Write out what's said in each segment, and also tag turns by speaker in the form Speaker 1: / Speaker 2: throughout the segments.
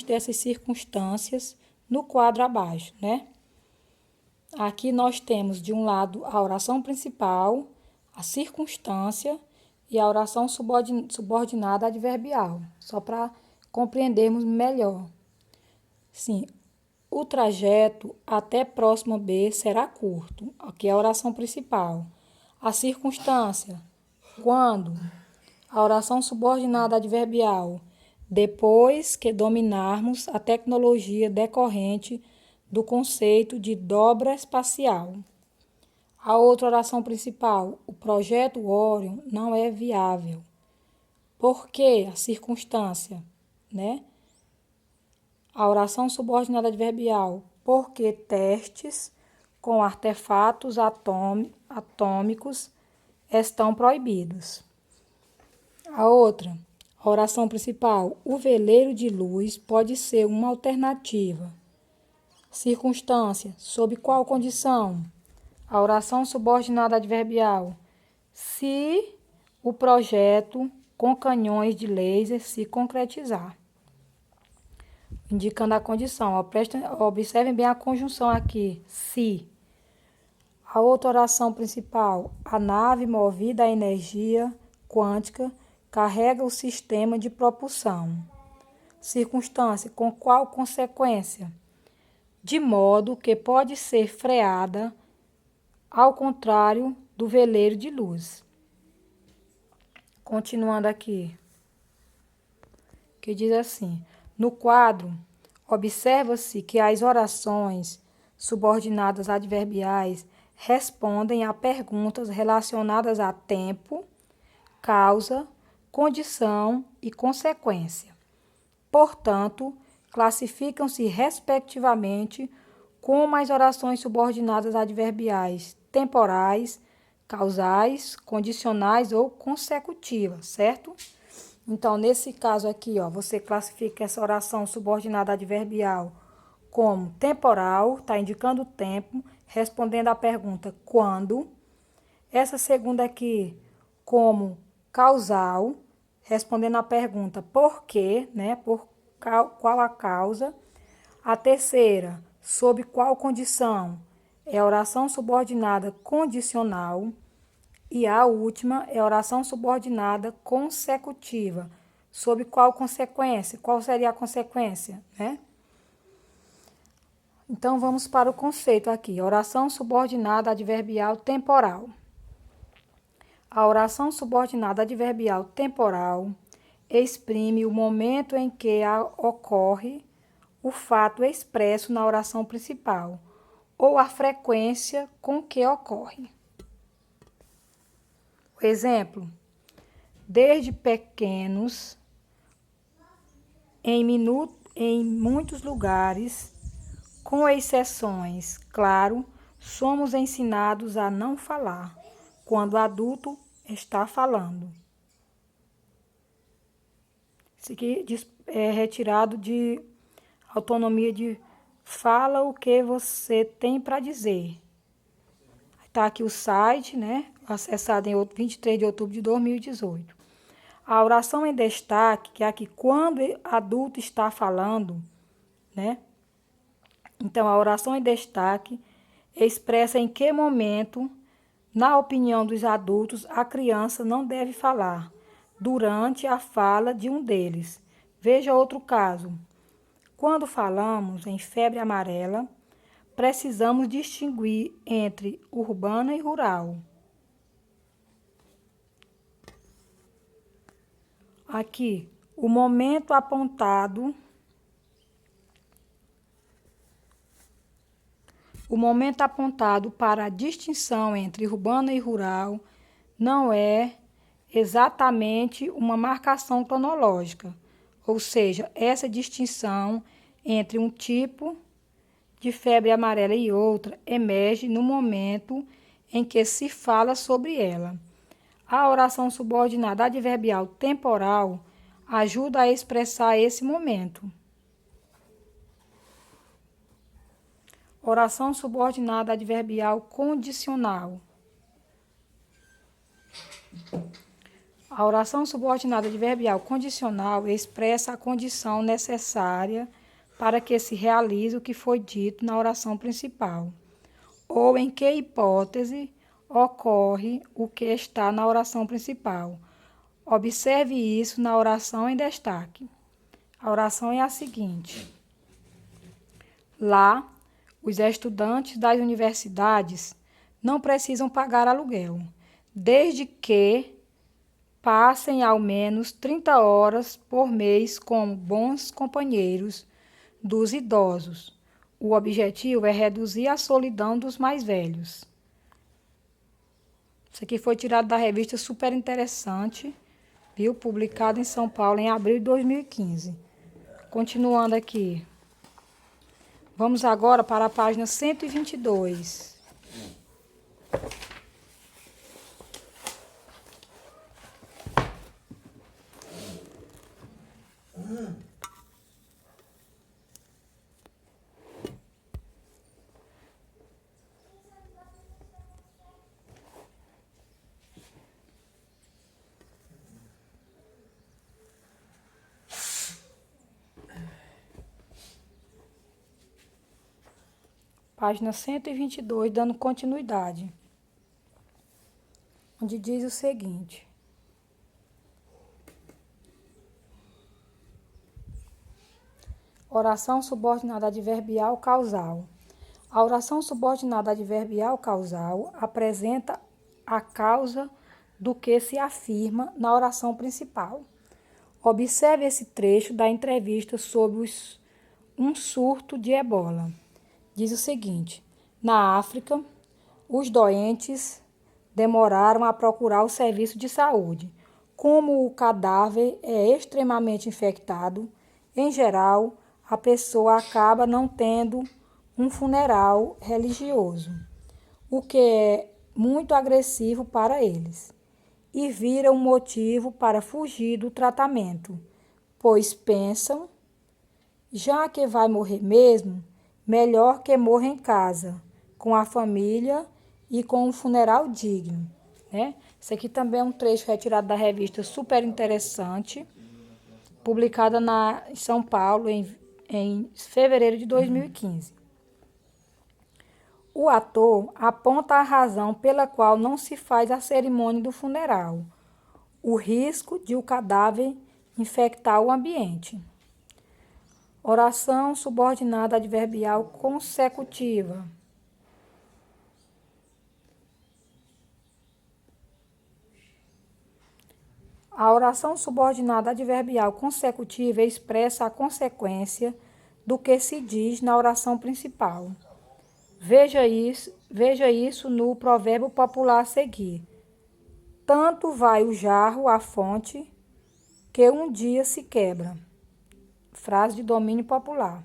Speaker 1: dessas circunstâncias no quadro abaixo, né? Aqui nós temos, de um lado, a oração principal, a circunstância e a oração subordinada adverbial, só para compreendermos melhor. Sim, o trajeto até próximo B será curto, aqui é a oração principal. A circunstância, quando? A oração subordinada adverbial, depois que dominarmos a tecnologia decorrente do conceito de dobra espacial. A outra oração principal, o projeto Orion não é viável. Por que a circunstância, né? A oração subordinada adverbial, porque testes com artefatos atômicos estão proibidos. A outra, a oração principal, o veleiro de luz pode ser uma alternativa. Circunstância, sob qual condição? A oração subordinada adverbial, se o projeto com canhões de laser se concretizar. Indicando a condição. Observem bem a conjunção aqui, se. A outra oração principal, a nave movida a energia quântica carrega o sistema de propulsão. Circunstância, com qual consequência? De modo que pode ser freada, ao contrário do veleiro de luz. Continuando aqui, que diz assim: no quadro, observa-se que as orações subordinadas adverbiais respondem a perguntas relacionadas a tempo, causa, condição e consequência. Portanto, classificam-se respectivamente como as orações subordinadas adverbiais temporais, causais, condicionais ou consecutivas, certo? Então, nesse caso aqui, ó, você classifica essa oração subordinada adverbial como temporal, está indicando o tempo, respondendo à pergunta quando. Essa segunda aqui como causal, respondendo à pergunta por quê, né? Por qual a causa. A terceira, sob qual condição? É a oração subordinada condicional. E a última é a oração subordinada consecutiva. Sob qual consequência? Qual seria a consequência, né? Então, vamos para o conceito aqui. Oração subordinada adverbial temporal. A oração subordinada adverbial temporal exprime o momento em que ocorre o fato expresso na oração principal, ou a frequência com que ocorre. Exemplo: desde pequenos, em muitos lugares, com exceções, claro, somos ensinados a não falar quando o adulto está falando. Isso aqui é retirado de autonomia de fala o que você tem para dizer. Está aqui o site, né? Acessado em 23 de outubro de 2018. A oração em destaque, que é aqui quando adulto está falando, né? Então, a oração em destaque expressa em que momento, na opinião dos adultos, a criança não deve falar, durante a fala de um deles. Veja outro caso. Quando falamos em febre amarela, precisamos distinguir entre urbana e rural. Aqui, o momento apontado para a distinção entre urbana e rural não é exatamente uma marcação cronológica, ou seja, essa distinção entre um tipo de febre amarela e outra emerge no momento em que se fala sobre ela. A oração subordinada adverbial temporal ajuda a expressar esse momento. Oração subordinada adverbial condicional. A oração subordinada adverbial condicional expressa a condição necessária para que se realize o que foi dito na oração principal, ou em que hipótese ocorre o que está na oração principal. Observe isso na oração em destaque. A oração é a seguinte: lá, os estudantes das universidades não precisam pagar aluguel, desde que passem ao menos 30 horas por mês como bons companheiros dos idosos. O objetivo é reduzir a solidão dos mais velhos. Isso aqui foi tirado da revista Super Interessante, viu? Publicado em São Paulo em abril de 2015. Continuando aqui. Vamos agora para a página 122. Página 122, dando continuidade, onde diz o seguinte: oração subordinada adverbial causal. A oração subordinada adverbial causal apresenta a causa do que se afirma na oração principal. Observe esse trecho da entrevista sobre um surto de ebola. Diz o seguinte: na África, os doentes demoraram a procurar o serviço de saúde. Como o cadáver é extremamente infectado, em geral, a pessoa acaba não tendo um funeral religioso, o que é muito agressivo para eles, e vira um motivo para fugir do tratamento, pois pensam, já que vai morrer mesmo, melhor que morra em casa, com a família e com um funeral digno, né? Isso aqui também é um trecho retirado da revista Super Interessante, publicada em São Paulo em fevereiro de 2015. O ator aponta a razão pela qual não se faz a cerimônia do funeral: o risco de o cadáver infectar o ambiente. Oração subordinada adverbial consecutiva. A oração subordinada adverbial consecutiva expressa a consequência do que se diz na oração principal. Veja isso no provérbio popular a seguir. Tanto vai o jarro à fonte, que um dia se quebra. Frase de domínio popular.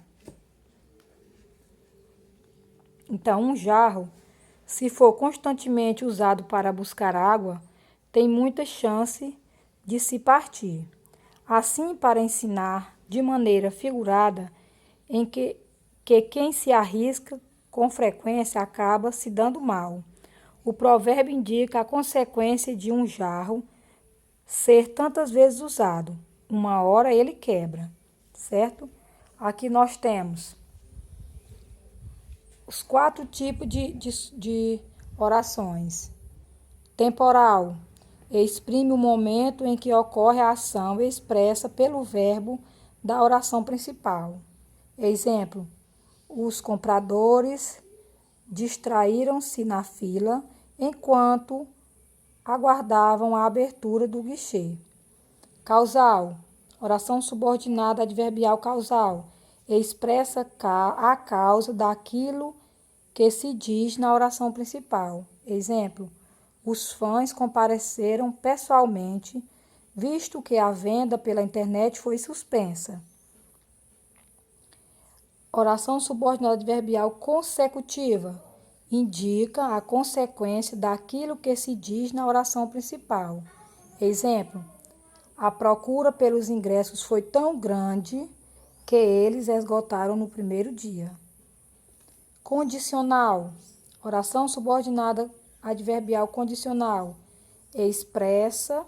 Speaker 1: Então, um jarro, se for constantemente usado para buscar água, tem muita chance de se partir. Assim, para ensinar de maneira figurada em que quem se arrisca com frequência acaba se dando mal. O provérbio indica a consequência de um jarro ser tantas vezes usado. Uma hora ele quebra, certo? Aqui nós temos os 4 tipos de orações. Temporal: exprime o momento em que ocorre a ação expressa pelo verbo da oração principal. Exemplo: os compradores distraíram-se na fila enquanto aguardavam a abertura do guichê. Causal: oração subordinada adverbial causal. Expressa a causa daquilo que se diz na oração principal. Exemplo: os fãs compareceram pessoalmente, visto que a venda pela internet foi suspensa. Oração subordinada adverbial consecutiva. Indica a consequência daquilo que se diz na oração principal. Exemplo: a procura pelos ingressos foi tão grande que eles esgotaram no primeiro dia. Condicional: oração subordinada adverbial condicional. Expressa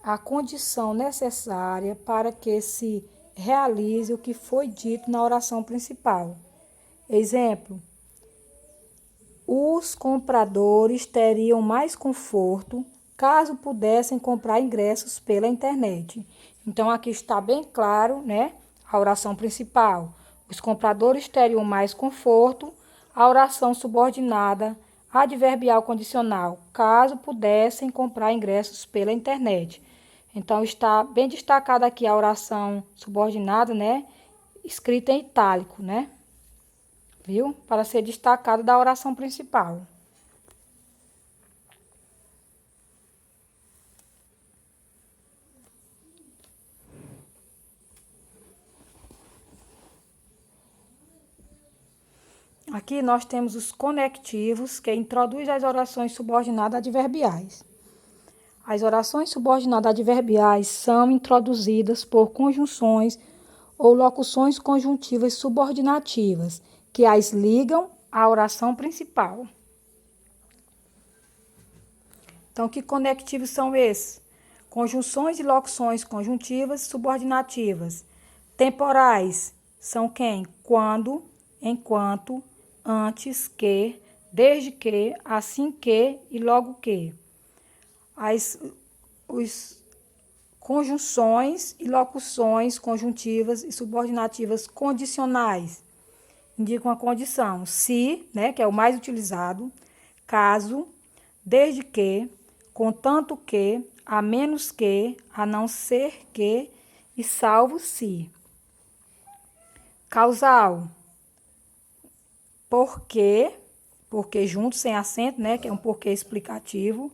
Speaker 1: a condição necessária para que se realize o que foi dito na oração principal. Exemplo: os compradores teriam mais conforto caso pudessem comprar ingressos pela internet. Então, aqui está bem claro, né? A oração principal. Os compradores teriam mais conforto. A oração subordinada, adverbial condicional, caso pudessem comprar ingressos pela internet. Então, está bem destacada aqui a oração subordinada, né? Escrita em itálico, né? Viu? Para ser destacado da oração principal. Aqui nós temos os conectivos, que introduz as orações subordinadas adverbiais. As orações subordinadas adverbiais são introduzidas por conjunções ou locuções conjuntivas subordinativas, que as ligam à oração principal. Então, que conectivos são esses? Conjunções e locuções conjuntivas subordinativas. Temporais são quem? Quando, enquanto, antes que, desde que, assim que e logo que. Os conjunções e locuções conjuntivas e subordinativas condicionais indicam a condição: se, né, que é o mais utilizado, caso, desde que, contanto que, a menos que, a não ser que e salvo se. Causal: porque junto, sem acento, né, que é um porquê explicativo,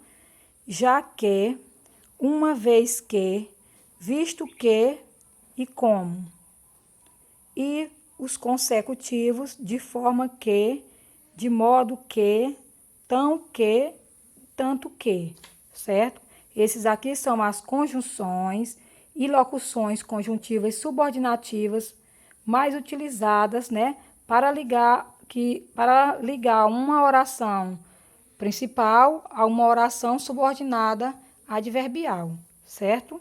Speaker 1: já que, uma vez que, visto que e como. E os consecutivos, de forma que, de modo que, tão que, tanto que, certo? Esses aqui são as conjunções e locuções conjuntivas subordinativas mais utilizadas, né, para ligar uma oração principal a uma oração subordinada adverbial, certo?